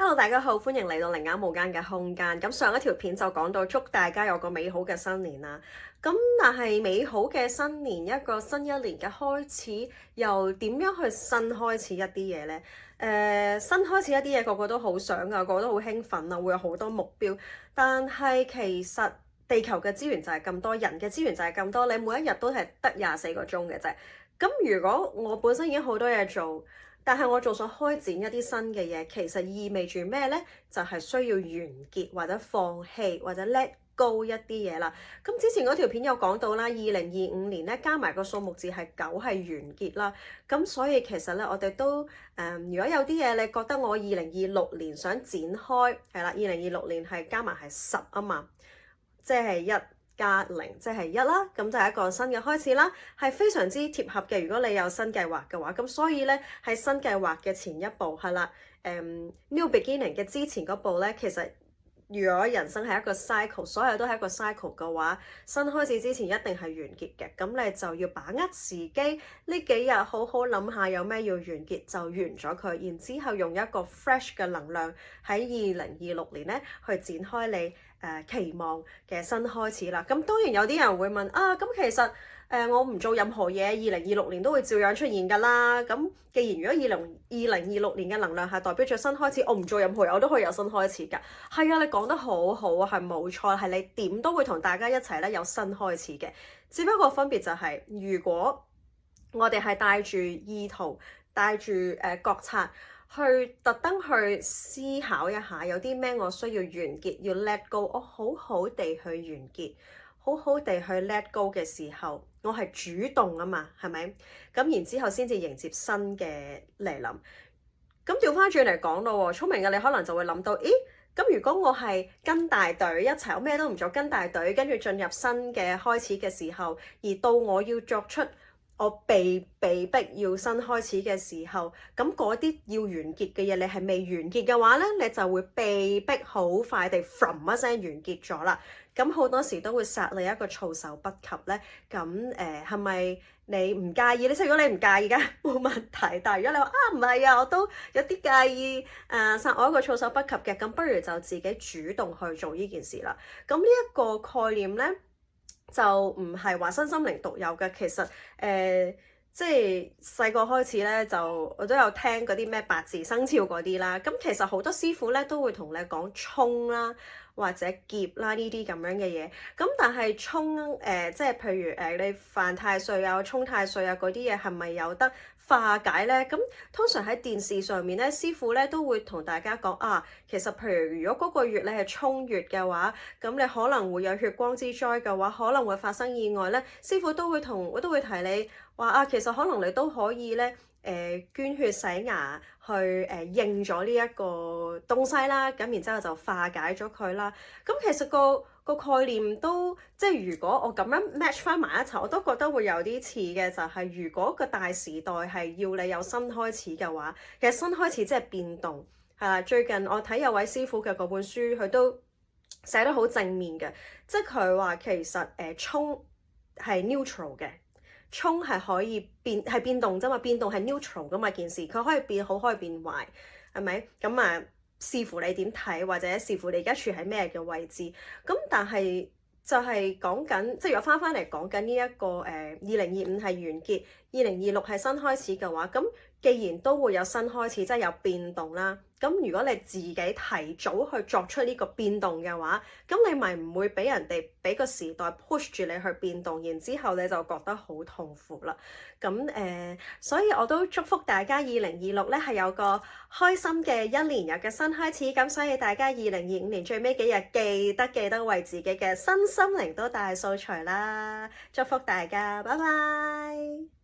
Hello，大家好，歡迎嚟到靈眼無間嘅空間。咁上一條片就講到祝大家有個美好嘅新年啦。咁但係美好嘅新年，一個新一年嘅開始，又點樣去新開始一啲嘢呢？新開始一啲嘢，個個都好想啊，個個都好興奮啊，會有好多目標。但係其實地球嘅資源就係咁多，人嘅資源就係咁多，你每一日都係得24個鐘嘅啫。咁如果我本身已經好多嘢做，但係我仲想開展一啲新嘅嘢，其實意味住咩呢？就係需要完結或者放棄或者 let go 一啲嘢啦。咁之前嗰條片有講到啦，2025年咧加埋個數目字係9，係完結啦。咁所以其實咧，我哋都如果有啲嘢你覺得我2026年想展開，係啦，2026年係加埋係10啊嘛，即係1+0即係1啦，咁就係一個新嘅開始啦，係非常之貼合嘅。如果你有新計劃嘅話，咁所以咧喺新計劃嘅前一步係啦，New Beginning 嘅之前嗰步咧，其實如果人生係一個 cycle，所有都係一個 cycle 嘅話，新開始之前一定係完結嘅。咁你就要把握時機，呢幾日好好諗下有咩要完結就完咗佢，然之後用一個 fresh 嘅能量喺2026年咧去展開你期望嘅新開始啦。咁當然有啲人會問啊，咁其實我唔做任何嘢，2026年都會照樣出現㗎啦。咁既然如果2026年嘅能量係代表咗新開始，我唔做任何嘢我都可以有新開始㗎。係啊，你講得好好啊，係冇錯，係你點都會同大家一齊咧有新開始嘅。只不過分別就係，如果我哋係帶住意圖、帶住覺察，去特登去思考一下，有啲咩我需要完結，要 let go，我好好地去完結，好好地去 let go 嘅時候，我係主動啊嘛，係咪？咁然之後先至迎接新嘅嚟臨。咁調翻轉嚟講咯喎，聰明嘅你可能就會諗到，咦？咁如果我係跟大隊一齊，我咩都唔做，跟大隊跟住進入新嘅開始嘅時候，而到我要作出我被逼要新開始嘅時候，咁嗰啲要完結嘅嘢，你係未完結嘅話咧，你就會被逼好快地 from 一聲完結咗啦。咁好多時都會殺你一個措手不及咧。咁係咪你唔介意咧？即係如果你唔介意嘅冇問題，但係如果你話唔係啊，我都有啲介意殺我一個措手不及嘅，咁不如就自己主動去做呢件事啦。咁呢一個概念咧，就唔係話身心靈獨有嘅，其實即係細個開始咧，就我都有聽嗰啲咩八字生肖嗰啲啦。咁其實好多師傅咧都會同你講沖啦，或者劫啦呢啲咁樣嘅嘢。咁但係沖即係譬如你犯太歲啊、沖太歲啊嗰啲嘢係咪有得化解咧？咁通常喺電視上面咧，師傅咧都會同大家講啊，其實譬如如果嗰個月你係沖月嘅話，咁你可能會有血光之災嘅話，可能會發生意外咧。師傅都會提你話啊，其實可能你都可以咧捐血洗牙去認咗呢一個東西啦，咁然之後就化解咗佢啦。咁其實個概念都即係如果我咁樣 match 翻埋一齊，我都覺得會有啲似嘅，就係如果個大時代係要你有新開始嘅話，其實新開始即係變動係啦。最近我睇有位師傅嘅嗰本書，佢都寫得好正面嘅，即係佢話其實沖係 neutral 嘅。沖係可以變動啫嘛，變動係 neutral 噶嘛，件事佢可以變好，可以變壞，係咪？咁視乎你點睇，或者視乎你而家處喺咩嘅位置。咁但係就係講緊，即係如果翻嚟講緊呢一個2025係完結，2026係新開始嘅話，咁既然都會有新開始，即係有變動啦。咁如果你自己提早去作出呢個變動嘅話，咁你咪唔會俾人哋俾個時代 push 住你去變動，然之後你就覺得好痛苦啦。咁所以我都祝福大家2026咧係有個開心嘅一年，有嘅新開始。咁所以大家2025年最尾幾日記得為自己嘅身心靈都大掃除啦。祝福大家，拜拜。